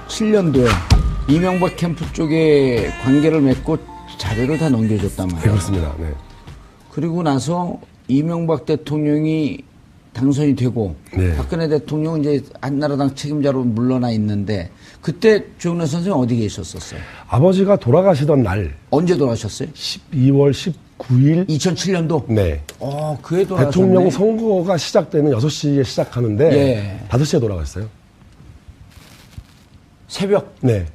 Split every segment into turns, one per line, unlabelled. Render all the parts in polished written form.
2007년도에 이명박 캠프 쪽에 관계를 맺고 자료를 다 넘겨줬단 말이에요.
네, 그렇습니다. 네.
그리고 나서 이명박 대통령이 당선이 되고
네.
박근혜 대통령은 이제 한나라당 책임자로 물러나 있는데 그때 조영래 선생님 어디 계셨었어요?
아버지가 돌아가시던 날
언제 돌아가셨어요?
12월 19일
2007년도?
네.
그해 돌아가셨네.
대통령 선거가 시작되는 6시에 시작하는데
예.
5시에 돌아갔어요.
새벽?
네.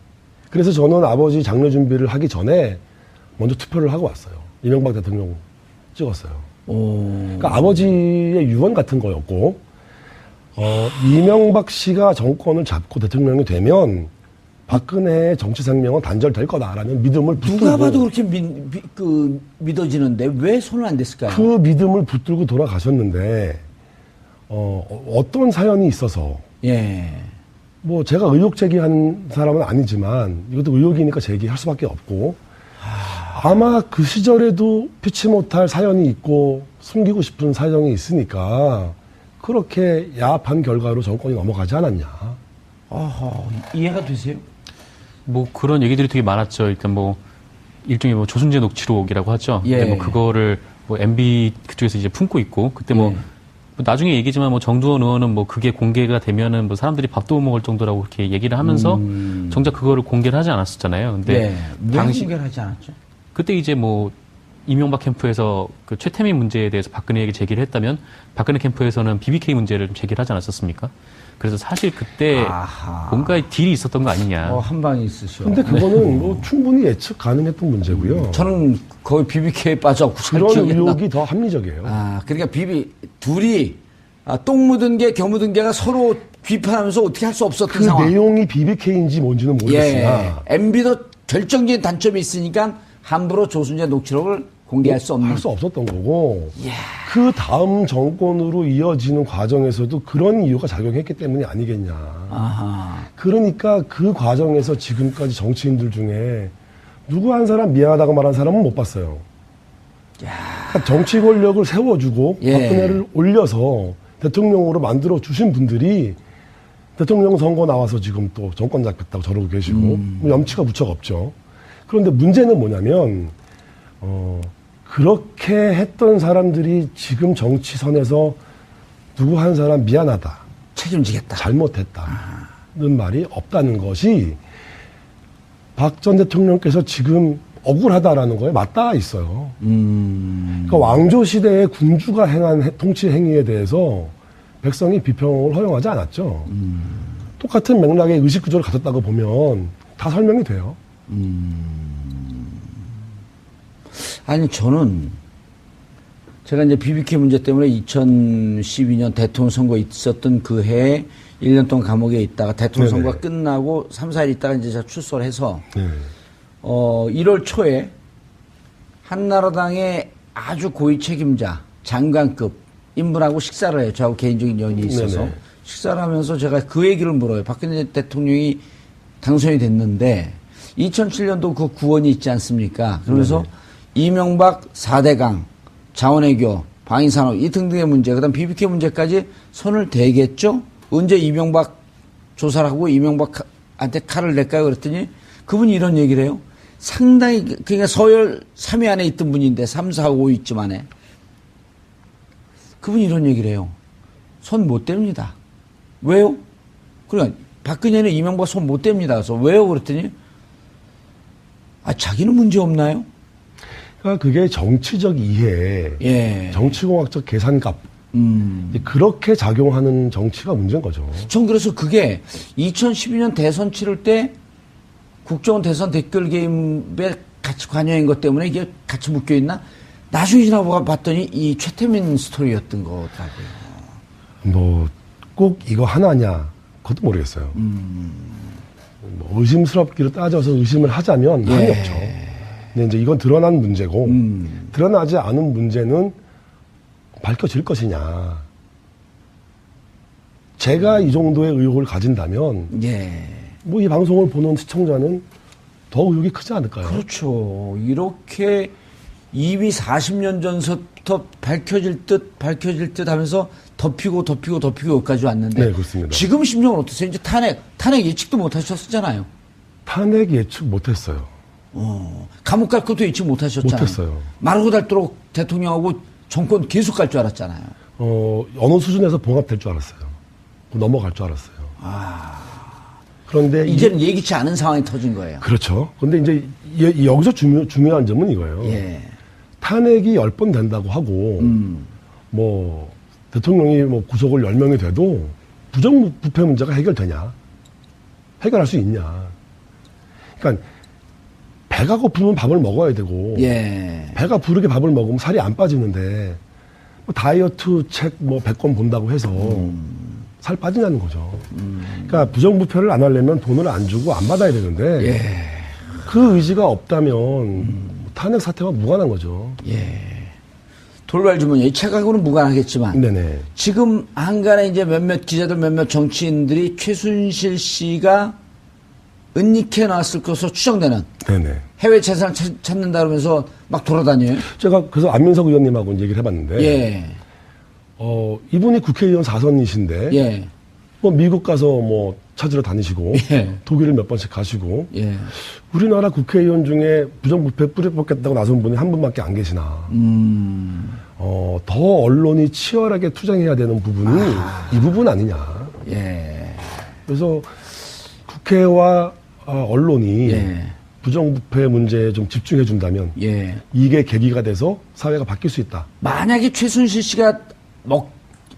그래서 저는 아버지 장례 준비를 하기 전에 먼저 투표를 하고 왔어요. 이명박 대통령 찍었어요. 그러니까 아버지의 유언 같은 거였고, 이명박 씨가 정권을 잡고 대통령이 되면 박근혜의 정치 생명은 단절될 거다라는 믿음을 붙들고.
누가 봐도 그렇게 믿어지는데 왜 손을 안 댔을까요?
그 믿음을 붙들고 돌아가셨는데, 어떤 사연이 있어서.
예.
뭐 제가 의혹 제기한 사람은 아니지만 이것도 의혹이니까 제기할 수밖에 없고 아마 그 시절에도 피치 못할 사연이 있고 숨기고 싶은 사정이 있으니까 그렇게 야합한 결과로 정권이 넘어가지 않았냐.
이해가 되세요?
뭐 그런 얘기들이 되게 많았죠. 일단 뭐 일종의 뭐 조순재 녹취록이라고 하죠.
예.
근데 뭐 그거를 뭐 MB 그쪽에서 이제 품고 있고 그때 뭐 나중에 얘기지만 뭐 정두원 의원은 뭐 그게 공개가 되면은 뭐 사람들이 밥도 못 먹을 정도라고 그렇게 얘기를 하면서 정작 그거를 공개를 하지 않았었잖아요. 근데
왜 공개를 하지 않았죠?
그때 이제 뭐 이명박 캠프에서 그 최태민 문제에 대해서 박근혜에게 제기를 했다면 박근혜 캠프에서는 BBK 문제를 좀 제기를 하지 않았었습니까? 그래서 사실 그때 뭔가 딜이 있었던 거 아니냐.
한 방이 있으셔.
근데 그거는 뭐 충분히 예측 가능했던 문제고요.
저는 거의 BBK에 빠져갖고
그런 의혹이 더 합리적이에요.
그러니까 둘이 똥 묻은 개, 겨 묻은 개가 서로 비판하면서 어떻게 할 수 없었던
그
상황.
내용이 BBK인지 뭔지는 모르겠으나
MB도 결정적인 단점이 있으니까 함부로 조순재 녹취록을 공개할 수 없는.
할 수 없었던 거고 그 다음 정권으로 이어지는 과정에서도 그런 이유가 작용했기 때문이 아니겠냐. 그러니까 그 과정에서 지금까지 정치인들 중에 누구 한 사람 미안하다고 말한 사람은 못 봤어요. 그러니까 정치 권력을 세워주고 박근혜를 올려서 대통령으로 만들어 주신 분들이 대통령 선거 나와서 지금 또 정권 잡겠다고 저러고 계시고 뭐 염치가 무척 없죠. 그런데 문제는 뭐냐면 그렇게 했던 사람들이 지금 정치선에서 누구 한 사람 미안하다,
책임지겠다,
잘못했다는 말이 없다는 것이 박 전 대통령께서 지금 억울하다라는 거에 맞닿아 있어요. 그러니까 왕조 시대의 군주가 행한 통치 행위에 대해서 백성이 비평을 허용하지 않았죠. 똑같은 맥락의 의식 구조를 가졌다고 보면 다 설명이 돼요.
아니 저는 제가 이제 BBK 문제 때문에 2012년 대통령 선거 있었던 그 해에 1년 동안 감옥에 있다가 대통령 선거가 끝나고 3, 4일 있다가 이제 제가 출소를 해서 1월 초에 한나라당의 아주 고위 책임자 장관급 인물하고 식사를 해요. 저하고 개인적인 연이 있어서 식사를 하면서 제가 그 얘기를 물어요. 박근혜 대통령이 당선이 됐는데 2007년도 그 구원이 있지 않습니까? 그러면서 이명박 4대강, 자원외교, 방위산업 이 등등의 문제, 그다음 BBK 문제까지 손을 대겠죠? 언제 이명박 조사를 하고 이명박한테 칼을 낼까요? 그랬더니 그분이 이런 얘기를 해요. 상당히 그러니까 서열 3위 안에 있던 분인데 3, 4, 5위쯤 안에 그분이 이런 얘기를 해요. 손 못 댑니다. 왜요? 그러니까 박근혜는 이명박 손 못 댑니다. 그래서 왜요? 그랬더니 자기는 문제 없나요?
그러니까 그게 정치적 이해, 정치공학적 계산값 그렇게 작용하는 정치가 문제인 거죠.
전 그래서 그게 2012년 대선 치를 때 국정원 대선 댓글 게임에 같이 관여한 것 때문에 이게 같이 묶여 있나? 나중에 지나고 봤더니 이 최태민 스토리였던 거더라고요.
뭐 꼭 이거 하나냐? 그것도 모르겠어요. 뭐 의심스럽기로 따져서 의심을 하자면 한이 없죠. 근데 이제 이건 드러난 문제고 드러나지 않은 문제는 밝혀질 것이냐. 제가 이 정도의 의혹을 가진다면 뭐 이 방송을 보는 시청자는 더 의혹이 크지 않을까요?
그렇죠. 이렇게 이미 40년 전서 더 밝혀질 듯 하면서 덮이고 여기까지 왔는데.
네, 그렇습니다.
지금 심정은 어떠세요? 이제 탄핵 예측도 못 하셨잖아요.
탄핵 예측 못했어요.
감옥 갈 것도 예측 못 하셨잖아요.
못했어요.
마르고 닳도록 대통령하고 정권 계속 갈 줄 알았잖아요.
어느 수준에서 봉합될 줄 알았어요. 넘어갈 줄 알았어요. 그런데
이제는 예기치 않은 상황이 터진 거예요.
그렇죠. 근데 이제 여기서 중요한 점은 이거예요.
예.
탄핵이 10번 된다고 하고, 뭐, 대통령이 뭐 구속을 10명이 돼도 부정부패 문제가 해결되냐? 해결할 수 있냐? 그러니까, 배가 고프면 밥을 먹어야 되고,
예.
배가 부르게 밥을 먹으면 살이 안 빠지는데, 뭐 다이어트 책 뭐 100권 본다고 해서 살 빠지냐는 거죠. 그러니까 부정부패를 안 하려면 돈을 안 주고 안 받아야 되는데,
예.
그 의지가 없다면 탄핵 사태와 무관한 거죠.
예. 돌발 주문이 책하고는 무관하겠지만.
네네.
지금 한간에 이제 몇몇 기자들, 몇몇 정치인들이 최순실 씨가 은닉해 놨을 것으로 추정되는
네네.
해외 재산을 찾는다 그러면서 막 돌아다녀요.
제가 그래서 안민석 의원님하고 얘기를 해봤는데,
예.
이분이 국회의원 4선이신데,
예.
뭐 미국 가서 뭐 찾으러 다니시고,
예.
독일을 몇 번씩 가시고,
예.
우리나라 국회의원 중에 부정부패 뿌려뽑겠다고 나선 분이 한 분밖에 안 계시나. 더 언론이 치열하게 투쟁해야 되는 부분이 이 부분 아니냐.
예.
그래서 국회와 언론이
예.
부정부패 문제에 좀 집중해 준다면
예.
이게 계기가 돼서 사회가 바뀔 수 있다.
만약에 최순실 씨가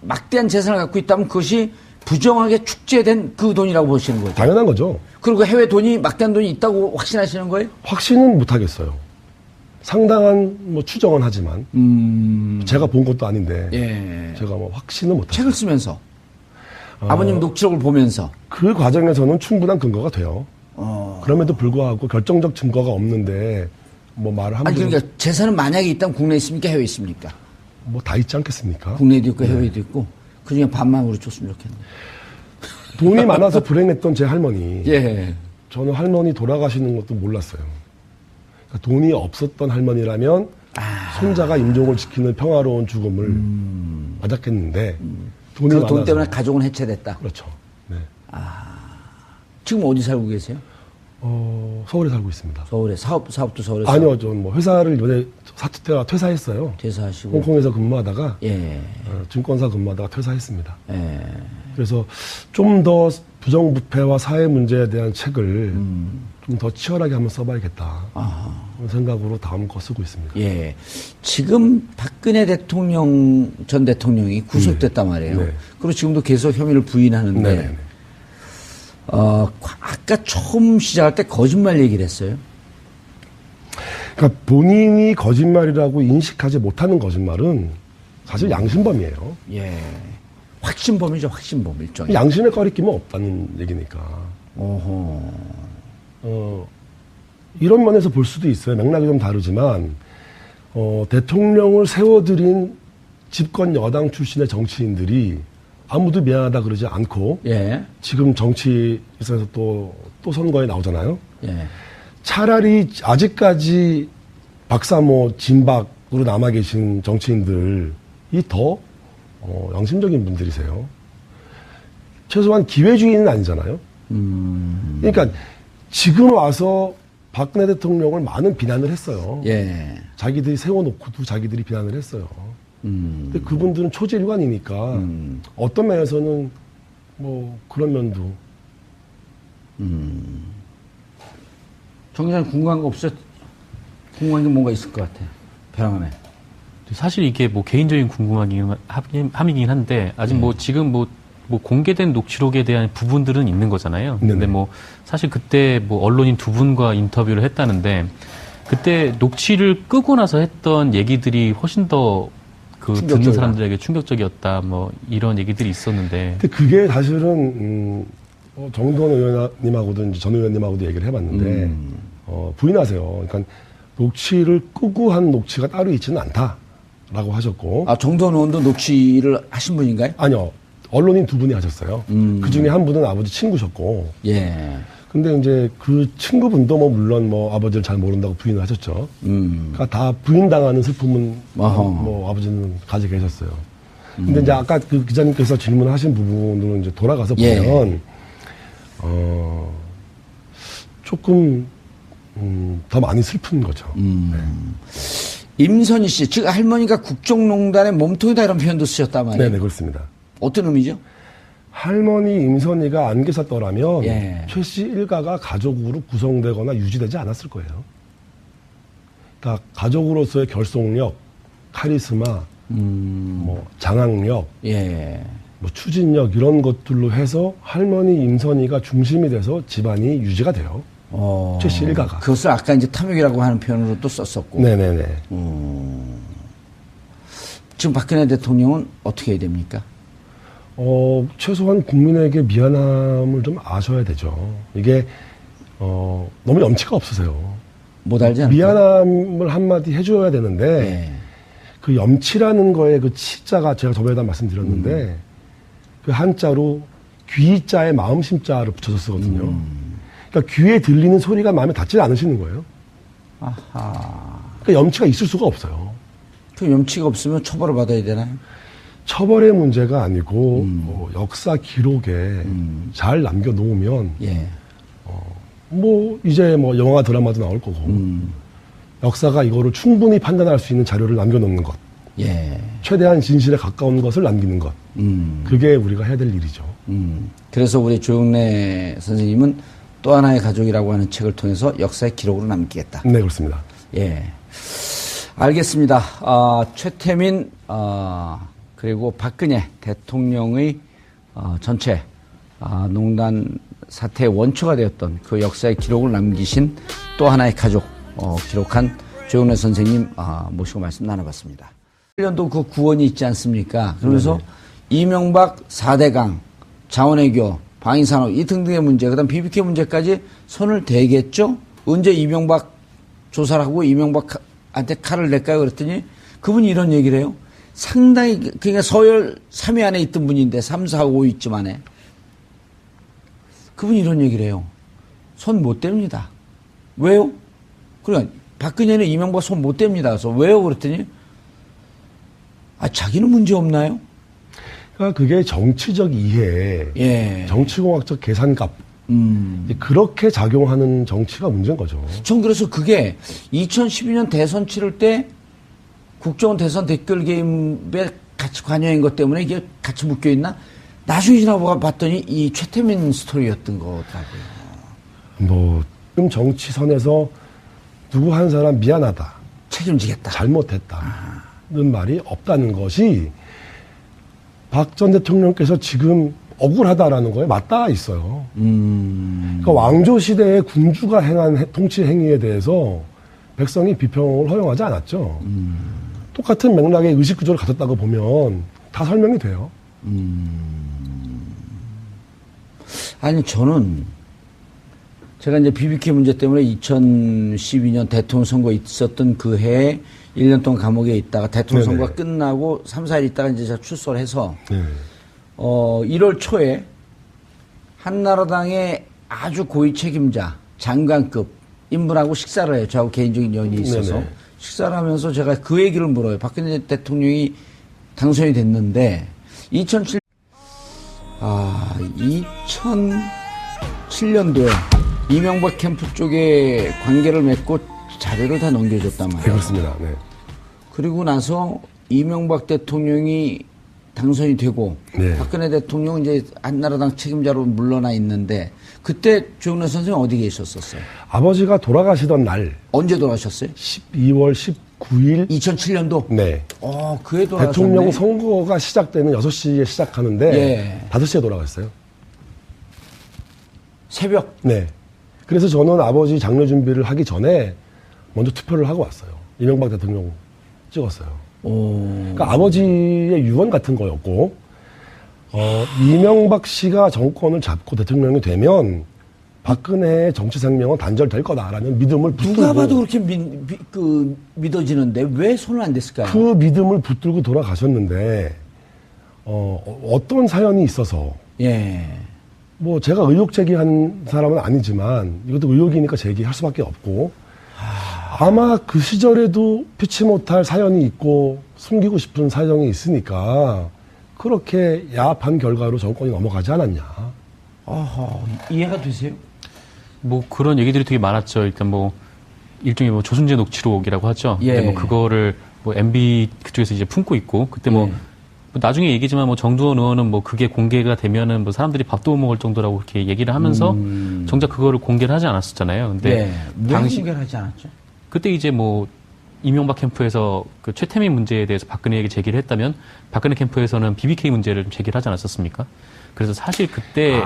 막대한 재산을 갖고 있다면 그것이 부정하게 축제된 그 돈이라고 보시는 거죠.
당연한 거죠.
그리고 해외 돈이 막대한 돈이 있다고 확신하시는 거예요?
확신은 못 하겠어요. 상당한 뭐 추정은 하지만 제가 본 것도 아닌데
예.
제가 뭐 확신은 못 하겠어요.
책을 쓰면서 아버님 녹취록을 보면서
그 과정에서는 충분한 근거가 돼요. 그럼에도 불구하고 결정적 증거가 없는데 뭐 말을
아니
함부로
그러니까 재산은 만약에 있다면 국내에 있습니까? 해외에 있습니까?
뭐 다 있지 않겠습니까?
국내에도 있고 해외에도 있고 그중에 반만으로 줬으면 좋겠네.
돈이 많아서 불행했던 제 할머니.
예.
저는 할머니 돌아가시는 것도 몰랐어요. 그러니까 돈이 없었던 할머니라면 손자가 임종을 지키는 평화로운 죽음을 맞았겠는데 돈이
그
많아서
돈 때문에 가족은 해체됐다.
그렇죠. 네.
지금 어디 살고 계세요?
서울에 살고 있습니다.
서울에 사업도 서울에
아니요, 전 뭐 회사를 요새 사투태가 퇴사했어요.
퇴사하시고.
홍콩에서 근무하다가
예.
증권사 근무하다가 퇴사했습니다.
예.
그래서 좀 더 부정부패와 사회 문제에 대한 책을 좀 더 치열하게 한번 써봐야겠다. 그런 생각으로 다음 거 쓰고 있습니다.
예. 지금 박근혜 전 대통령이 구속됐단 말이에요.
네.
그리고 지금도 계속 혐의를 부인하는데,
네네.
아까 처음 시작할 때 거짓말 얘기를 했어요.
그러니까 본인이 거짓말이라고 인식하지 못하는 거짓말은 사실 양심범이에요.
예. 확신범이죠, 확신범, 일종의.
양심에 꺼리낌은 없다는 얘기니까.
어허.
이런 면에서 볼 수도 있어요. 맥락이 좀 다르지만, 대통령을 세워드린 집권 여당 출신의 정치인들이 아무도 미안하다 그러지 않고,
예.
지금 정치에서 또 선거에 나오잖아요.
예.
차라리 아직까지 박사모 진박으로 남아 계신 정치인들이 더 양심적인 분들이세요. 최소한 기회주의는 아니잖아요. 그러니까 지금 와서 박근혜 대통령을 많은 비난을 했어요.
예.
자기들이 세워놓고도 자기들이 비난을 했어요. 근데 그분들은 초질관이니까 어떤 면에서는 뭐 그런 면도.
정 기자님 궁금한 거 없어요? 궁금한 게 뭔가 있을 것 같아요. 벼랑함에.
사실 이게 뭐 개인적인 함이긴 한데 아직 뭐 지금 뭐 공개된 녹취록에 대한 부분들은 있는 거잖아요. 근데
네네.
뭐 사실 그때 뭐 언론인 두 분과 인터뷰를 했다는데 그때 녹취를 끄고 나서 했던 얘기들이 훨씬 더 그 듣는
충격적이다.
사람들에게 충격적이었다. 뭐 이런 얘기들이 있었는데
근데 그게 사실은 정동원 의원님하고도 이제 전 의원님하고도 얘기를 해봤는데 부인하세요. 그러니까 녹취를 끄고 한 녹취가 따로 있지는 않다라고 하셨고.
정도원 의원도 녹취를 하신 분인가요?
아니요. 언론인 두 분이 하셨어요. 그 중에 한 분은 아버지 친구셨고.
예.
근데 이제 그 친구분도 뭐 물론 뭐 아버지를 잘 모른다고 부인을 하셨죠. 그러니까 다 부인당하는 슬픔은 뭐 아버지는 가지고 계셨어요. 근데 이제 아까 그 기자님께서 질문하신 부분으로 이제 돌아가서 보면 조금 더 많이 슬픈 거죠. 네.
임선희 씨, 즉 할머니가 국정농단의 몸통이다 이런 표현도 쓰셨단 말이에요.
네, 그렇습니다.
어떤 의미죠?
할머니 임선희가 안 계셨더라면
예.
최 씨 일가가 가족으로 구성되거나 유지되지 않았을 거예요. 그러니까 가족으로서의 결속력, 카리스마, 뭐 장악력,
예.
뭐 추진력 이런 것들로 해서 할머니 임선희가 중심이 돼서 집안이 유지가 돼요. 최 씨 일가가.
그것을 아까 이제 탐욕이라고 하는 표현으로 또 썼었고.
네네네.
지금 박근혜 대통령은 어떻게 해야 됩니까?
최소한 국민에게 미안함을 좀 아셔야 되죠. 이게, 너무 염치가 없으세요.
못 알지 않을까요?
미안함을 한마디 해줘야 되는데,
예.
그 염치라는 거에 그 치자가 제가 저번에다 말씀드렸는데, 그 한자로 귀자에 마음심자를 붙여서 쓰거든요. 그러니까 귀에 들리는 소리가 마음에 닿지 않으시는 거예요.
아하.
그러니까 염치가 있을 수가 없어요.
그 염치가 없으면 처벌을 받아야 되나요?
처벌의 문제가 아니고 역사 기록에 잘 남겨놓으면
예.
뭐 이제 뭐 영화 드라마도 나올 거고 역사가 이거를 충분히 판단할 수 있는 자료를 남겨놓는 것,
예.
최대한 진실에 가까운 것을 남기는 것, 그게 우리가 해야 될 일이죠.
그래서 우리 조영래 선생님은 또 하나의 가족이라고 하는 책을 통해서 역사의 기록으로 남기겠다.
네, 그렇습니다.
예. 알겠습니다. 최태민, 그리고 박근혜 대통령의 전체 농단 사태의 원초가 되었던 그 역사의 기록을 남기신 또 하나의 가족 기록한 조영래 선생님 모시고 말씀 나눠봤습니다. 1년도 그 구원이 있지 않습니까? 그러면서 이명박 4대강, 자원외교, 방위산업 이 등등의 문제, 그다음 BBK 문제까지 손을 대겠죠? 언제 이명박 조사를 하고 이명박한테 칼을 낼까요? 그랬더니 그분이 이런 얘기를 해요. 상당히, 그러니까 서열 3위 안에 있던 분인데, 3, 4, 5위쯤 안에. 그분이 이런 얘기를 해요. 손 못 댑니다. 왜요? 그러니까 박근혜는 이명박 손 못 댑니다. 그래서 왜요? 그랬더니, 자기는 문제 없나요?
그러니까 그게 정치적 이해,
예.
정치공학적 계산값, 그렇게 작용하는 정치가 문제인 거죠.
전 그래서 그게 2012년 대선 치를 때 국정원 대선 댓글 게임에 같이 관여한 것 때문에 이게 같이 묶여 있나? 나중에 지나보고 봤더니 이 최태민 스토리였던 거더라고요.
뭐, 지금 정치선에서 누구 한 사람 미안하다,
책임지겠다.
잘못했다는 말이 없다는 것이 박 전 대통령께서 지금 억울하다라는 거에 맞닿아 있어요. 그러니까 왕조 시대의 군주가 행한 통치 행위에 대해서 백성이 비평을 허용하지 않았죠. 똑같은 맥락의 의식 구조를 가졌다고 보면 다 설명이 돼요.
아니 저는 제가 이제 BBK 문제 때문에 2012년 대통령 선거 있었던 그 해에 1년 동안 감옥에 있다가 대통령
네네.
선거가 끝나고 3, 4일 있다가 이제 제가 출소를 해서
네.
1월 초에 한나라당의 아주 고위 책임자 장관급 인물하고 식사를 해요. 저하고 개인적인 연이 있어서
네네. 식사를
하면서 제가 그 얘기를 물어요. 박근혜 대통령이 당선이 됐는데 2007년도에 이명박 캠프 쪽에 관계를 맺고 자료를 다 넘겨줬단
네,
말이에요.
그렇습니다. 네.
그리고 나서 이명박 대통령이 당선이 되고
네.
박근혜 대통령 이제 한나라당 책임자로 물러나 있는데 그때 조영래 선생님 어디 계셨었어요?
아버지가 돌아가시던 날
언제 돌아가셨어요?
12월 19일
2007년도?
네.
그해 돌아가셨네.
대통령 선거가 시작되는 6시에 시작하는데
예.
5시에 돌아갔어요.
새벽?
네. 그래서 저는 아버지 장례 준비를 하기 전에 먼저 투표를 하고 왔어요. 이명박 대통령 찍었어요. 그러니까 아버지의 유언 같은 거였고, 이명박 씨가 정권을 잡고 대통령이 되면 박근혜의 정치 생명은 단절될 거다라는 믿음을 붙들고.
누가 봐도 그렇게 믿어지는데 왜 손을 안 댔을까요?
그 믿음을 붙들고 돌아가셨는데, 어떤 사연이 있어서
예.
뭐 제가 의혹 제기한 사람은 아니지만 이것도 의혹이니까 제기할 수밖에 없고 아마 그 시절에도 피치 못할 사연이 있고 숨기고 싶은 사정이 있으니까 그렇게 야합한 결과로 정권이 넘어가지 않았냐.
이해가 되세요?
뭐 그런 얘기들이 되게 많았죠. 일단 뭐 일종의 뭐 조순재 녹취록이라고 하죠.
예.
근데 뭐 그거를 뭐 MB 그쪽에서 이제 품고 있고 그때 뭐 나중에 얘기지만 뭐 정두원 의원은 뭐 그게 공개가 되면은 뭐 사람들이 밥도 못 먹을 정도라고 그렇게 얘기를 하면서 정작 그거를 공개를 하지 않았었잖아요. 근데
왜
당시
공개를 하지 않았죠?
그때 이제 뭐 이명박 캠프에서 그 최태민 문제에 대해서 박근혜에게 제기를 했다면 박근혜 캠프에서는 BBK 문제를 좀 제기를 하지 않았었습니까? 그래서 사실 그때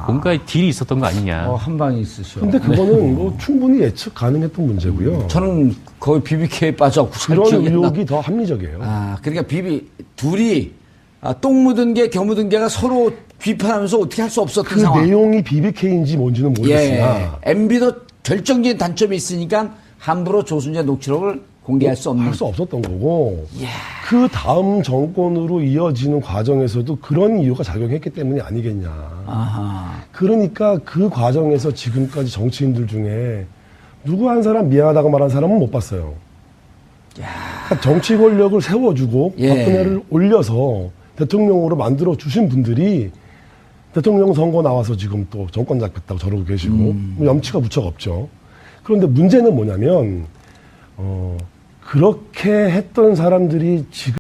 뭔가 딜이 있었던 거 아니냐.
한 방이 있으셔.
근데 그거는 뭐 충분히 예측 가능했던 문제고요.
저는 거의 BBK에 빠져갖고 잘
그런
기억이 안 나.
의혹이 더 합리적이에요.
그러니까 둘이 똥 묻은 개, 겨 묻은 개가 서로 비판하면서 어떻게 할 수 없었던
그
상황.
내용이 BBK인지 뭔지는 모르겠으나
MB도 결정적인 단점이 있으니까 함부로 조순재 녹취록을 공개할 수 없는.
할 수 없었던 거고 그 다음 정권으로 이어지는 과정에서도 그런 이유가 작용했기 때문이 아니겠냐. 그러니까 그 과정에서 지금까지 정치인들 중에 누구 한 사람 미안하다고 말한 사람은 못 봤어요. 그러니까 정치 권력을 세워주고 박근혜를 올려서 대통령으로 만들어 주신 분들이 대통령 선거 나와서 지금 또 정권 잡겠다고 저러고 계시고 뭐 염치가 무척 없죠. 그런데 문제는 뭐냐면 그렇게 했던 사람들이 지금